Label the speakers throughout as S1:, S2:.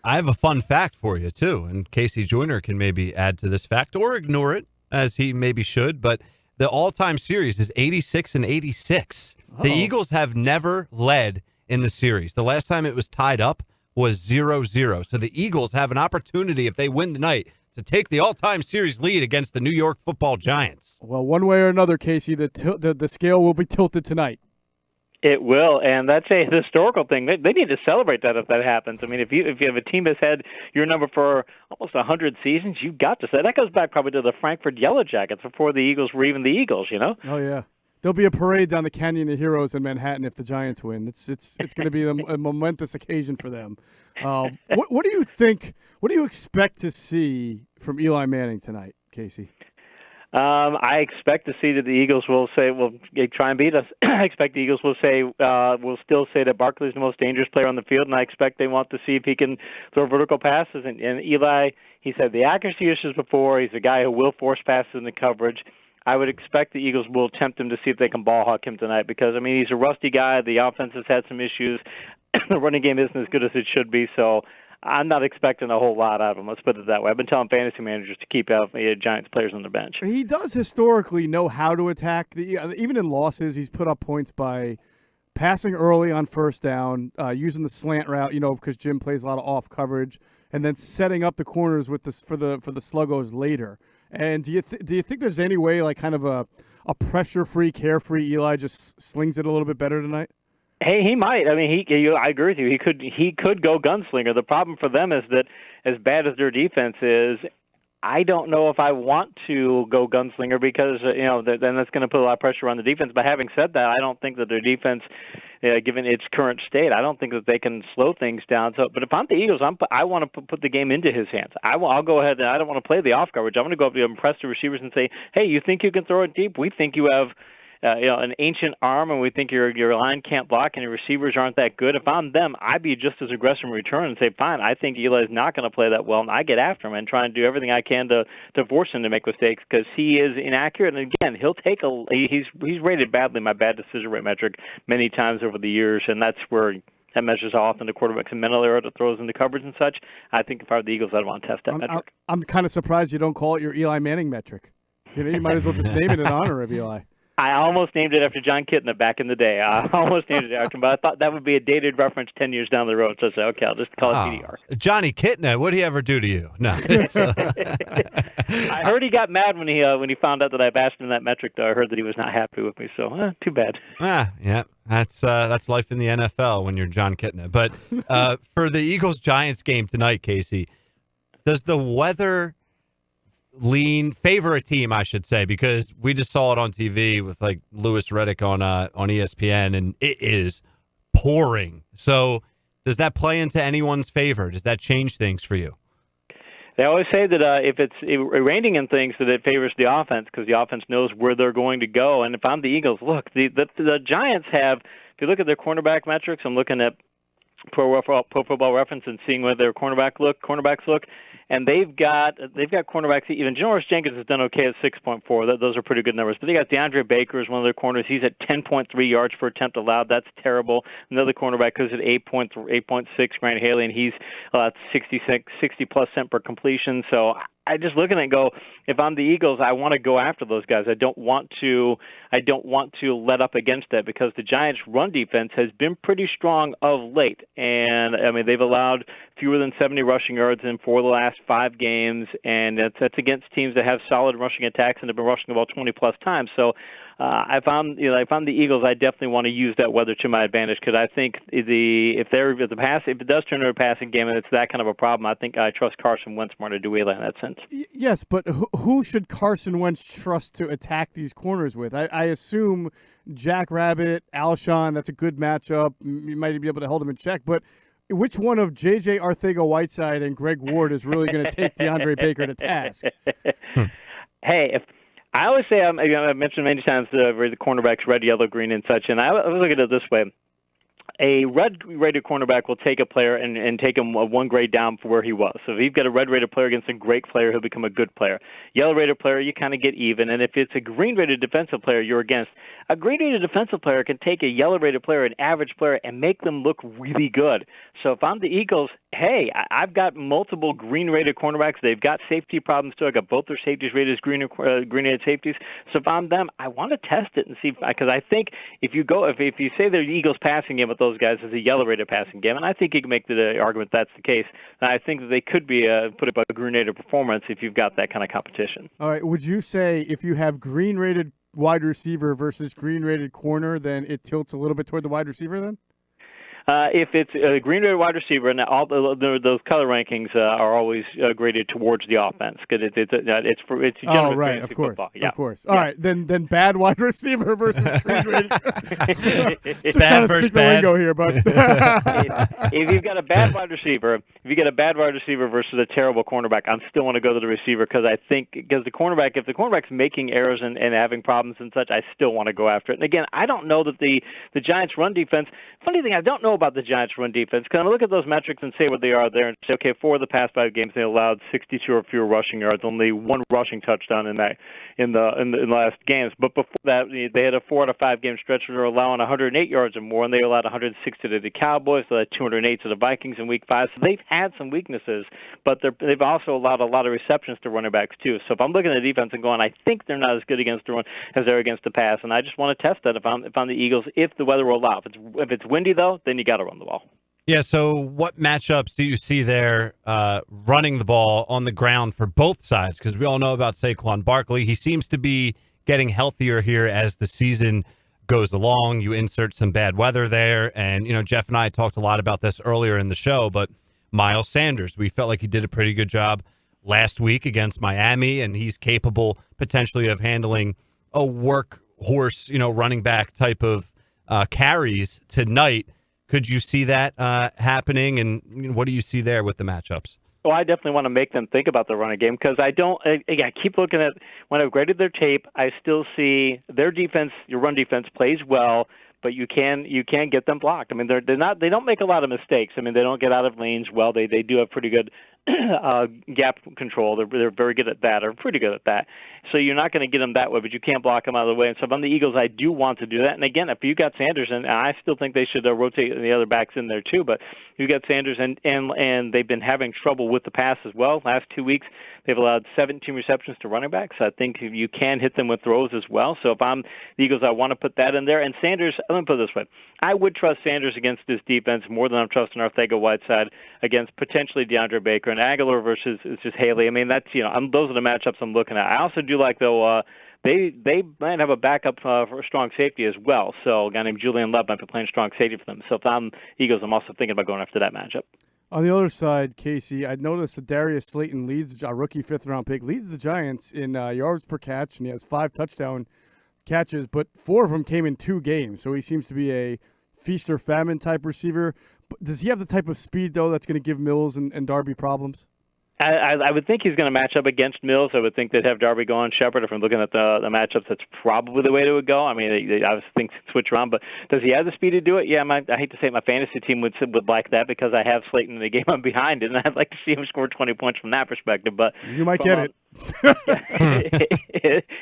S1: I have a fun fact for you, too, and KC Joyner can maybe add to this fact or ignore it, as he maybe should, but the all-time series is 86 and 86. The Eagles have never led in the series. The last time it was tied up was 0-0. So the Eagles have an opportunity, if they win tonight, to take the all-time series lead against the New York Football Giants.
S2: Well, one way or another, Casey, the scale will be tilted tonight.
S3: It will, and that's a historical thing. They need to celebrate that if that happens. I mean, if you have a team that's had your number for almost 100 seasons, you've got to say that goes back probably to the Frankfurt Yellow Jackets before the Eagles were even the Eagles. You know?
S2: Oh yeah, there'll be a parade down the Canyon of Heroes in Manhattan if the Giants win. It's going to be a momentous occasion for them. What do you think? What do you expect to see from Eli Manning tonight, Casey?
S3: I expect to see that the Eagles will say, "Well, try and beat us." I expect the Eagles will say, will still say that Barkley's the most dangerous player on the field, and I expect they want to see if he can throw vertical passes. And Eli, he said the accuracy issues before. He's a guy who will force passes in the coverage. I would expect the Eagles will tempt him to see if they can ball hawk him tonight because, I mean, he's a rusty guy. The offense has had some issues. The running game isn't as good as it should be, so I'm not expecting a whole lot out of him. Let's put it that way. I've been telling fantasy managers to keep out Giants players on the bench.
S2: He does historically know how to attack. Even in losses, he's put up points by passing early on first down, using the slant route, because Jim plays a lot of off coverage, and then setting up the corners with this for the sluggos later. And do you think there's any way, like kind of a pressure-free, carefree Eli just slings it a little bit better tonight?
S3: Hey, he might. I mean, I agree with you. He could go gunslinger. The problem for them is that as bad as their defense is, I don't know if I want to go gunslinger because then that's going to put a lot of pressure on the defense. But having said that, I don't think that their defense, given its current state, I don't think that they can slow things down. So, but if I'm the Eagles, I want to put the game into his hands. I'll go ahead and I don't want to play the off coverage. I want to go up to impress the receivers and say, hey, you think you can throw it deep? We think you have an ancient arm, and we think your line can't block, and your receivers aren't that good. If I'm them, I'd be just as aggressive in return and say, fine, I think Eli's not going to play that well, and I get after him and try and do everything I can to force him to make mistakes because he is inaccurate. And again, he'll take he's rated badly my bad decision rate metric many times over the years, and that's where that measures how often the quarterback's a mental error that throws into coverage and such. I think if I were the Eagles, I'd want to test that metric.
S2: I'm kind of surprised you don't call it your Eli Manning metric. You might as well just name it in honor of Eli.
S3: I almost named it after John Kitna back in the day. I almost named it after him, but I thought that would be a dated reference 10 years down the road. So I said, okay, I'll just call it PDR.
S1: Johnny Kitna, what did he ever do to you? No.
S3: I heard he got mad when he found out that I bashed him that metric, though. I heard that he was not happy with me, so too bad.
S1: Yeah, that's life in the NFL when you're John Kitna. But for the Eagles-Giants game tonight, Casey, does the weather favor a team, I should say, because we just saw it on TV with like Lewis Reddick on ESPN, and it is pouring. So does that play into anyone's favor? Does that change things for you?
S3: They always say that if it's raining and things, that it favors the offense because the offense knows where they're going to go. And if I'm the Eagles, look, the Giants have, if you look at their cornerback metrics, I'm looking at Pro Football Reference and seeing where their cornerbacks look, and they've got cornerbacks. Even Janoris Jenkins has done okay at 6.4. Those are pretty good numbers. But they got DeAndre Baker as one of their corners. He's at 10.3 yards per attempt allowed. That's terrible. Another cornerback goes at 8.6. Grant Haley, and he's 60+ % per completion. So I just look at it and go, if I'm the Eagles, I want to go after those guys. I don't want to let up against that because the Giants' run defense has been pretty strong of late. And I mean, they've allowed fewer than 70 rushing yards in 4 of the last 5 games, and that's against teams that have solid rushing attacks and have been rushing the ball 20+ times. So if I'm the Eagles, I definitely want to use that weather to my advantage because I think if it does turn into a passing game and it's that kind of a problem, I think I trust Carson Wentz more to do Eli in that sense.
S2: Yes, but who should Carson Wentz trust to attack these corners with? I assume Jack Rabbit, Alshon, that's a good matchup. You might be able to hold him in check, but which one of J.J. Arcega-Whiteside and Greg Ward is really going to take DeAndre Baker to task?
S3: Hey, I always say, I've mentioned many times the cornerbacks red, yellow, green, and such, and I was looking at it this way. a red-rated cornerback will take a player and take him one grade down from where he was. So if you've got a red-rated player against a great player, he'll become a good player. Yellow-rated player, you kind of get even. And if it's a green-rated defensive player you're against, a green-rated defensive player can take a yellow-rated player, an average player, and make them look really good. So if I'm the Eagles, hey, I've got multiple green-rated cornerbacks. They've got safety problems too. I got both their safeties rated as green-rated safeties. So if I'm them, I want to test it and see, because I think if you say the Eagles passing game with those guys is a yellow-rated passing game, and I think you can make the argument that's the case. And I think that they could be put up a green-rated performance if you've got that kind of competition.
S2: All right. Would you say if you have green-rated wide receiver versus green-rated corner, then it tilts a little bit toward the wide receiver then?
S3: If it's a green-rated wide receiver, and all those color rankings are always graded towards the offense, because it's
S2: oh, right, of course,
S3: football. Yeah.
S2: Of course. All right, then bad wide receiver versus green-rated. Just
S1: bad
S2: trying to
S1: versus
S2: speak the
S1: bad.
S2: lingo here, but
S3: if you've got a bad wide receiver, versus a terrible cornerback, I still want to go to the receiver because the cornerback, if the cornerback's making errors and having problems and such, I still want to go after it. And again, I don't know that the Giants' run defense. Funny thing, I don't know about the Giants' run defense because I'm going to look at those metrics and say what they are there and say, okay, 4 of the past 5 games they allowed 62 or fewer rushing yards, only 1 rushing touchdown in the last games. But before that, they had a 4 out of 5 game stretch where they were allowing 108 yards or more, and they allowed 160 to the Cowboys. They had 208 to the Vikings in Week 5. So they've had some weaknesses, but they've also allowed a lot of receptions to running backs too. So if I'm looking at the defense and going, I think they're not as good against the run as they're against the pass, and I just want to test that if I'm the Eagles, if the weather will allow. If it's windy though, then you got to run the ball.
S1: Yeah, so what matchups do you see there running the ball on the ground for both sides? Because we all know about Saquon Barkley. He seems to be getting healthier here as the season goes along. You insert some bad weather there. And, Jeff and I talked a lot about this earlier in the show, but Miles Sanders, we felt like he did a pretty good job last week against Miami, and he's capable potentially of handling a workhorse, running back type of carries tonight. Could you see that happening, and what do you see there with the matchups?
S3: Well, I definitely want to make them think about the running game because I keep looking at when I've graded their tape, I still see their defense, your run defense plays well, but you can get them blocked. I mean, they don't make a lot of mistakes. I mean, they don't get out of lanes well. They do have pretty good gap control. They're very good at that, or pretty good at that. So you're not going to get them that way, but you can't block them out of the way. And so if I'm the Eagles, I do want to do that. And again, if you got Sanders, and I still think they should rotate the other backs in there too, but you got Sanders, and they've been having trouble with the pass as well. Last 2 weeks, they've allowed 17 receptions to running backs. So I think you can hit them with throws as well. So if I'm the Eagles, I want to put that in there. And Sanders, let me put it this way. I would trust Sanders against this defense more than I'm trusting Arcega-Whiteside against potentially DeAndre Baker, and Aguilar versus just Haley. I mean, that's those are the matchups I'm looking at. I also do like though they might have a backup for a strong safety as well. So a guy named Julian Love might be playing strong safety for them. So if I'm Eagles, I'm also thinking about going after that matchup.
S2: On the other side, Casey, I noticed that Darius Slayton leads a rookie 5th-round pick, leads the Giants in yards per catch, and he has 5 touchdown catches, but 4 of them came in 2 games. So he seems to be a feast or famine type receiver. Does he have the type of speed, though, that's going to give Mills and Darby problems?
S3: I would think he's going to match up against Mills. I would think they'd have Darby go on Shepard. If I'm looking at the matchups, that's probably the way to go. I mean, they obviously think switch around, but does he have the speed to do it? Yeah, I hate to say it, my fantasy team would like that because I have Slayton in the game I'm behind, and I'd like to see him score 20 points from that perspective. But
S2: you might get it.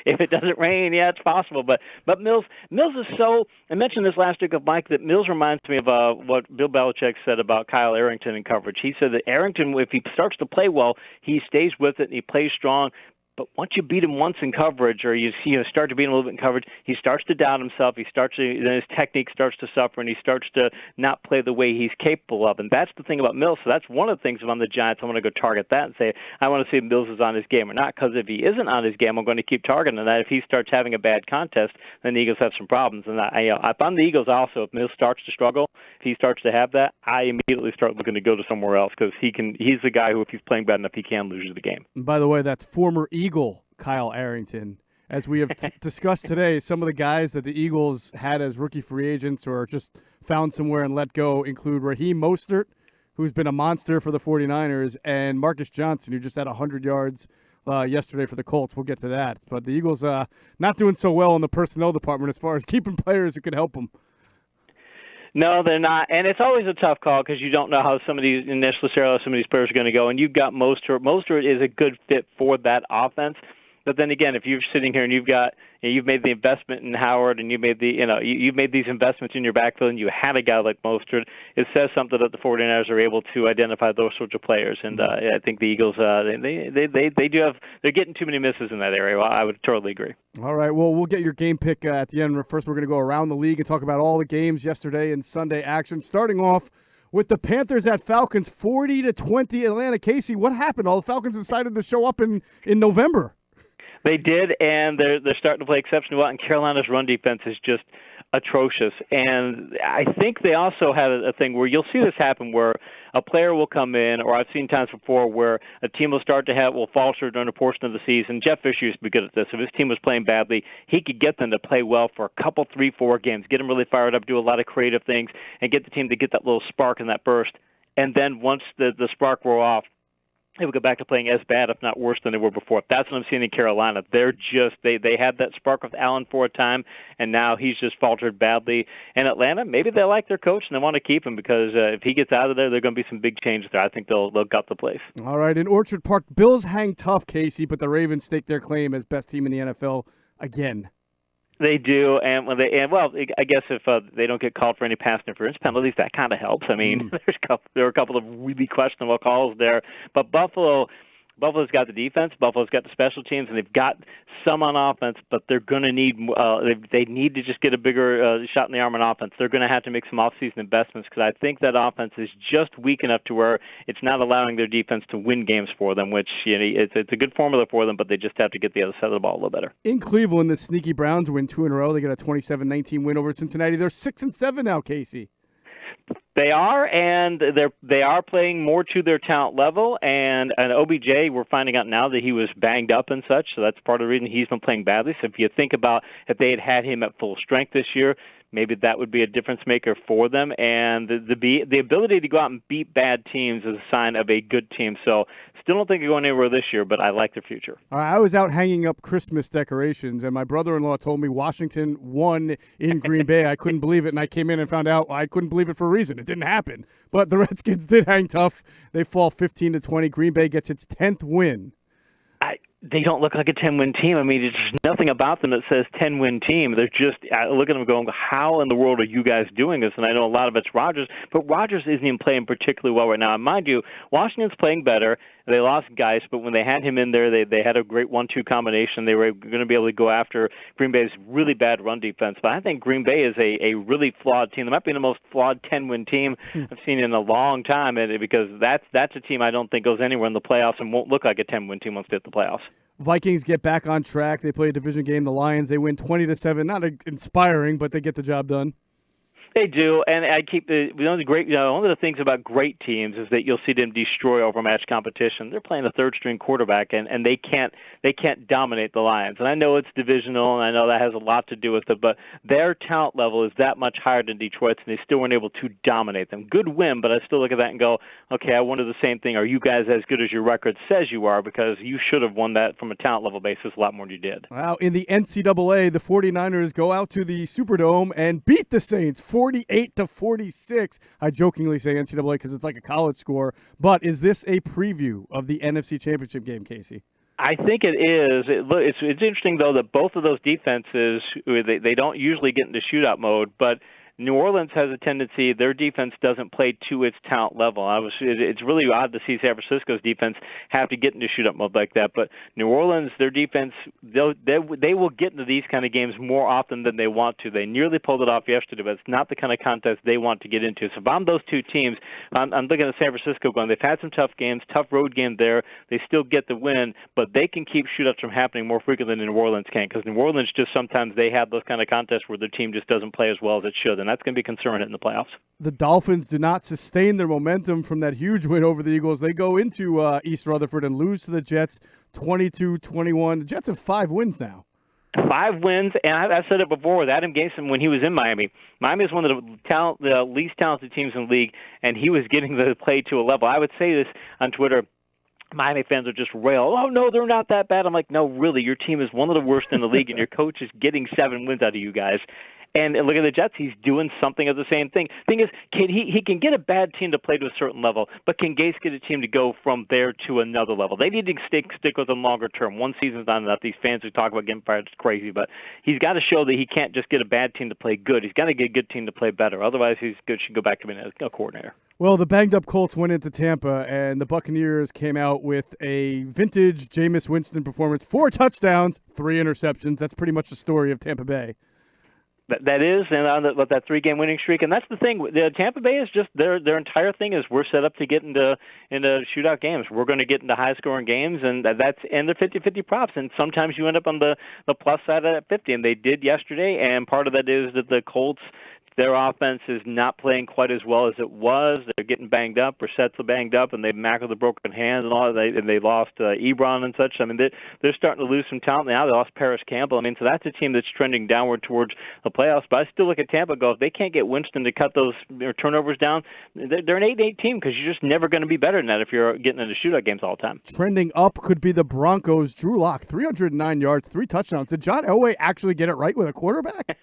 S3: If it doesn't rain, yeah, it's possible. But Mills is so. I mentioned this last week of Mike that Mills reminds me of what Bill Belichick said about Kyle Arrington in coverage. He said that Arrington, if he starts to play well, he stays with it and he plays strong. But once you beat him once in coverage, or you start to beat him a little bit in coverage, he starts to doubt himself. Then his technique starts to suffer, and he starts to not play the way he's capable of. And that's the thing about Mills. So that's one of the things if I'm the Giants, I want to go target that and say I want to see if Mills is on his game or not. Because if he isn't on his game, I'm going to keep targeting that. If he starts having a bad contest, then the Eagles have some problems. And if I'm the Eagles, also, if Mills starts to struggle, if he starts to have that, I immediately start looking to go to somewhere else because he's the guy who, if he's playing bad enough, he can lose you the game.
S2: And by the way, that's former Eagle Kyle Arrington. As we have discussed today, some of the guys that the Eagles had as rookie free agents or just found somewhere and let go include Raheem Mostert, who's been a monster for the 49ers, and Marcus Johnson, who just had 100 yards yesterday for the Colts. We'll get to that. But the Eagles not doing so well in the personnel department as far as keeping players who could help them.
S3: No, they're not, and it's always a tough call because you don't know how some of these players are going to go. And you've got Mostert. Mostert is a good fit for that offense. But then again, if you're sitting here and you've made the investment in Howard and you've made these investments in your backfield and you had a guy like Mostert, it says something that the 49ers are able to identify those sorts of players. And I think the Eagles they're getting too many misses in that area. Well, I would totally agree.
S2: All right, well, we'll get your game pick at the end. First, we're going to go around the league and talk about all the games yesterday and Sunday action. Starting off with the Panthers at Falcons, 40-20 Atlanta. Casey, what happened? All the Falcons decided to show up in November.
S3: They did, and they're starting to play exceptionally well, and Carolina's run defense is just atrocious. And I think they also had a thing where you'll see this happen where a player will come in, or I've seen times before where a team will falter during a portion of the season. Jeff Fisher used to be good at this. If his team was playing badly, he could get them to play well for a couple, 3, 4 games, get them really fired up, do a lot of creative things, and get the team to get that little spark and that burst. And then once the spark wore off, they would go back to playing as bad, if not worse, than they were before. That's what I'm seeing in Carolina. They're just they had that spark with Allen for a time, and now he's just faltered badly. And Atlanta, maybe they like their coach and they want to keep him because if he gets out of there, there are going to be some big changes there. I think they'll gut the place.
S2: All right, in Orchard Park, Bills hang tough, Casey, but the Ravens stake their claim as best team in the NFL again.
S3: They do, I guess if they don't get called for any pass interference penalties, that kind of helps. I mean, there are a couple of really questionable calls there, but Buffalo's got the defense, Buffalo's got the special teams, and they've got some on offense, but they're going to need they need to just get a bigger shot in the arm on offense. They're going to have to make some off-season investments because I think that offense is just weak enough to where it's not allowing their defense to win games for them, which it's a good formula for them, but they just have to get the other side of the ball a little better.
S2: In Cleveland, the sneaky Browns win 2 in a row. They get a 27-19 win over Cincinnati. They're 6-7 now, Casey.
S3: They are, and they are playing more to their talent level. And OBJ, we're finding out now that he was banged up and such, so that's part of the reason he's been playing badly. So if you think about if they had him at full strength this year, maybe that would be a difference maker for them. And the ability to go out and beat bad teams is a sign of a good team. So still don't think they're going anywhere this year, but I like their future.
S2: I was out hanging up Christmas decorations, and my brother-in-law told me Washington won in Green Bay. I couldn't believe it, and I came in and found out I couldn't believe it for a reason. It didn't happen. But the Redskins did hang tough. They fall 15-20. Green Bay gets its 10th win.
S3: They don't look like a 10-win team. I mean, there's nothing about them that says 10-win team. They're just looking at them going, how in the world are you guys doing this? And I know a lot of it's Rodgers, but Rodgers isn't even playing particularly well right now. And mind you, Washington's playing better. They lost Geis, but when they had him in there, they had a great 1-2 combination. They were going to be able to go after Green Bay's really bad run defense. But I think Green Bay is a really flawed team. They might be the most flawed 10-win team I've seen in a long time, because that's a team I don't think goes anywhere in the playoffs and won't look like a 10-win team once they hit the playoffs.
S2: Vikings get back on track. They play a division game. The Lions, they win 20-7. Not inspiring, but they get the job done.
S3: They do, and I keep one of the things about great teams is that you'll see them destroy overmatched competition. They're playing a third-string quarterback, and they can't dominate the Lions. And I know it's divisional, and I know that has a lot to do with it, but their talent level is that much higher than Detroit's, and they still weren't able to dominate them. Good win, but I still look at that and go, okay, I wonder the same thing. Are you guys as good as your record says you are? Because you should have won that from a talent level basis a lot more than you did.
S2: Wow, in the NCAA, the 49ers go out to the Superdome and beat the Saints 48-46. I jokingly say NCAA because it's like a college score, but is this a preview of the NFC Championship game, Casey?
S3: I think it is. It's interesting, though, that both of those defenses, they don't usually get into shootout mode, but New Orleans has a tendency, their defense doesn't play to its talent level. It's really odd to see San Francisco's defense have to get into shootout mode like that. But New Orleans, their defense, they will get into these kind of games more often than they want to. They nearly pulled it off yesterday, but it's not the kind of contest they want to get into. So if I'm those two teams, I'm looking at San Francisco going, they've had some tough games, tough road game there. They still get the win, but they can keep shootouts from happening more frequently than New Orleans can, because New Orleans just sometimes they have those kind of contests where their team just doesn't play as well as it should. And that's going to be concerning in the playoffs.
S2: The Dolphins do not sustain their momentum from that huge win over the Eagles. They go into East Rutherford and lose to the Jets 22-21. The Jets have 5 wins now.
S3: 5 wins, and I've said it before with Adam Gase when he was in Miami. Miami is one of the least talented teams in the league, and he was getting the play to a level. I would say this on Twitter. Miami fans are just rail. Oh, no, they're not that bad. I'm like, no, really, your team is one of the worst in the league, and your coach is getting 7 wins out of you guys. And look at the Jets. He's doing something of the same thing. Thing is, he can get a bad team to play to a certain level, but can Gase get a team to go from there to another level? They need to stick with him longer term. One season's not enough. These fans who talk about getting fired is crazy, but he's got to show that he can't just get a bad team to play good. He's got to get a good team to play better. Otherwise, he's good. Should go back to being a coordinator.
S2: Well, the banged-up Colts went into Tampa, and the Buccaneers came out with a vintage Jameis Winston performance. 4 touchdowns, 3 interceptions. That's pretty much the story of Tampa Bay.
S3: That is, and on that 3-game winning streak, and that's the thing. The Tampa Bay is just their entire thing is we're set up to get into shootout games. We're going to get into high-scoring games, and they're 50-50 props. And sometimes you end up on the plus side of that 50, and they did yesterday. And part of that is that the Colts, their offense is not playing quite as well as it was. They're getting banged up. Brissett's banged up, and they've mackled the broken hands and all. And they lost Ebron and such. I mean, they're starting to lose some talent now. They lost Paris Campbell. I mean, so that's a team that's trending downward towards the playoffs. But I still look at Tampa and go, if they can't get Winston to cut those turnovers down, they're an 8-8 team because you're just never going to be better than that if you're getting into shootout games all the time.
S2: Trending up could be the Broncos. Drew Lock, 309 yards, 3 touchdowns. Did John Elway actually get it right with a quarterback?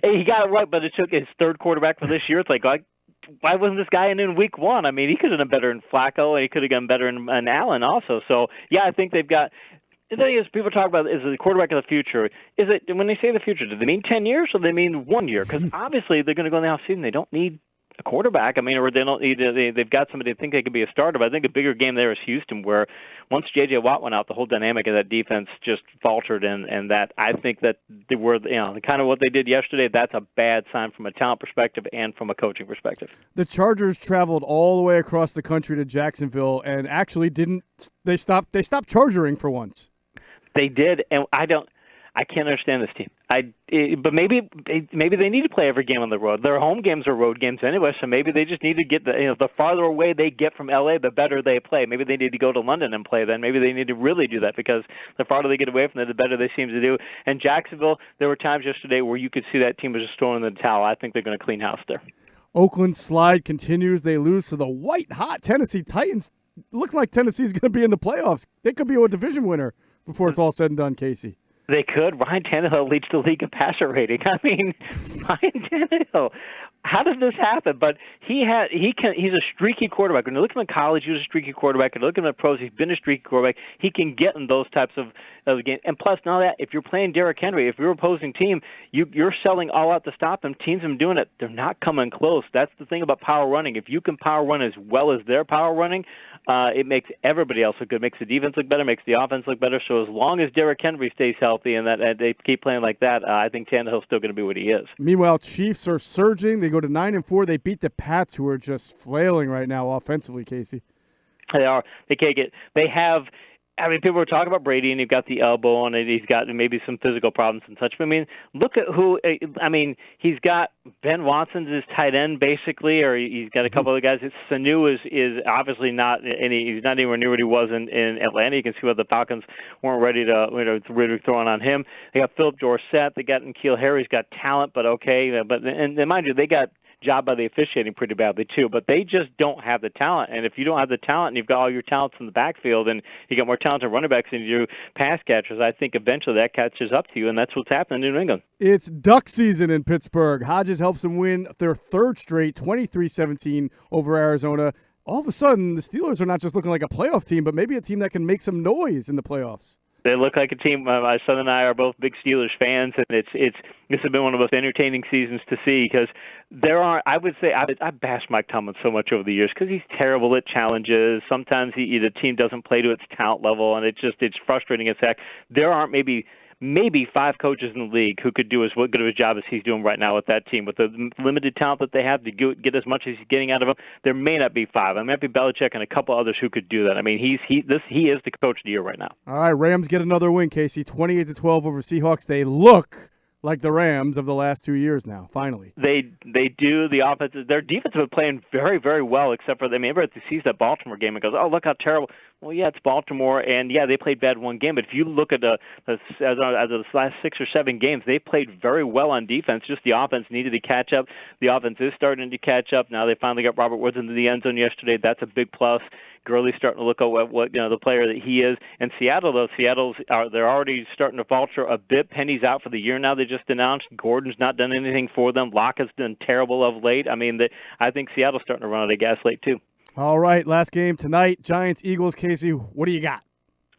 S3: He got it right, but it took his third quarterback for this year. It's like, why wasn't this guy in week 1? I mean, he could have done better in Flacco, and he could have done better in Allen also. So, yeah, I think they've got – the thing is, people talk about is the quarterback of the future. Is it when they say the future, do they mean 10 years or do they mean 1 year? Because obviously they're going to go in the offseason. They don't need a quarterback. I mean, or they don't need. They've got somebody to think they could be a starter. But I think the bigger game there is Houston, where once J.J. Watt went out, the whole dynamic of that defense just faltered, and that I think that they were, kind of what they did yesterday. That's a bad sign from a talent perspective and from a coaching perspective.
S2: The Chargers traveled all the way across the country to Jacksonville, and actually didn't. They stopped chargering for once.
S3: They did, and I can't understand this team. But maybe they need to play every game on the road. Their home games are road games anyway, so maybe they just need to get the farther away they get from LA, the better they play. Maybe they need to go to London and play then. Maybe they need to really do that because the farther they get away from it, the better they seem to do. And Jacksonville, there were times yesterday where you could see that team was just throwing in the towel. I think they're going to clean house there.
S2: Oakland's slide continues. They lose to the white-hot Tennessee Titans. Looks like Tennessee's going to be in the playoffs. They could be a division winner before it's all said and done, Casey.
S3: They could. Ryan Tannehill leads the league in passer rating. I mean, Ryan Tannehill. How did this happen? But he's a streaky quarterback. When you look at him in college, he was a streaky quarterback. When you look at him in the pros, he's been a streaky quarterback. He can get in those types of games. And plus, not that, if you're playing Derrick Henry, if you're an opposing team, you're selling all out to stop them. Teams have been doing it. They're not coming close. That's the thing about power running. If you can power run as well as they're power running, it makes everybody else look good. It makes the defense look better, makes the offense look better. So as long as Derrick Henry stays healthy and that they keep playing like that, I think Tannehill's still going to be what he is.
S2: Meanwhile, Chiefs are surging. They go to 9-4. They beat the Pats, who are just flailing right now offensively, Casey.
S3: They are. They can't get. They have. I mean, people were talking about Brady, and he's got the elbow on it. He's got maybe some physical problems and such. But, I mean, look at who – I mean, he's got Ben Watson's his tight end, basically, or he's got a couple other guys. Sanu is obviously not any – he's not anywhere near what he was in Atlanta. You can see why the Falcons weren't ready to really throwing on him. They got Philip Dorsett. They got N'Keal Harry's got talent, but okay. And mind you, they got – job by the officiating pretty badly too, but they just don't have the talent. And if you don't have the talent and you've got all your talents in the backfield and you got more talented running backs than you do pass catchers, I think eventually that catches up to you, and that's what's happening in New England.
S2: It's duck season in Pittsburgh. Hodges helps them win their third straight, 23-17 over Arizona. All of a sudden, the Steelers are not just looking like a playoff team, but maybe a team that can make some noise in the playoffs.
S3: They look like a team. My son and I are both big Steelers fans, and this has been one of the most entertaining seasons to see because there are. I would say I bashed Mike Tomlin so much over the years because he's terrible at challenges. Sometimes the team doesn't play to its talent level, and it's frustrating as heck. There aren't maybe 5 coaches in the league who could do as good of a job as he's doing right now with that team. With the limited talent that they have to get as much as he's getting out of them, there may not be 5. I might be Belichick and a couple others who could do that. I mean, he is the coach of the year right now.
S2: All right, Rams get another win, Casey, 28-12 over Seahawks. They look like the Rams of the last 2 years now, finally.
S3: They do. The offense, their defense has been playing very, very well, except for, everybody sees that Baltimore game and goes, oh, look how terrible. well, yeah, it's Baltimore, and yeah, they played bad one game. But if you look at as of the last 6 or 7 games, they played very well on defense. Just the offense needed to catch up. The offense is starting to catch up. Now they finally got Robert Woods into the end zone yesterday. That's a big plus. Gurley's starting to look at what the player that he is. And Seattle, though, they're already starting to falter a bit. Penny's out for the year now. They just announced Gordon's not done anything for them. Locke has done terrible of late. I mean, I think Seattle's starting to run out of gas late too.
S2: All right, last game tonight, Giants-Eagles. Casey, what do you got?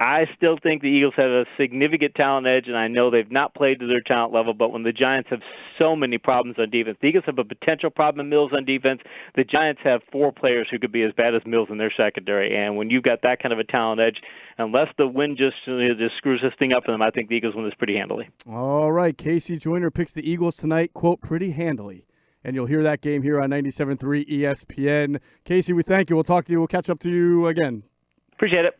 S3: I still think the Eagles have a significant talent edge, and I know they've not played to their talent level, but when the Giants have so many problems on defense, the Eagles have a potential problem in Mills on defense. The Giants have 4 players who could be as bad as Mills in their secondary, and when you've got that kind of a talent edge, unless the wind just screws this thing up for them, I think the Eagles win this pretty handily.
S2: All right, KC Joyner picks the Eagles tonight, quote, pretty handily. And you'll hear that game here on 97.3 ESPN. Casey, we thank you. We'll talk to you. We'll catch up to you again.
S3: Appreciate it.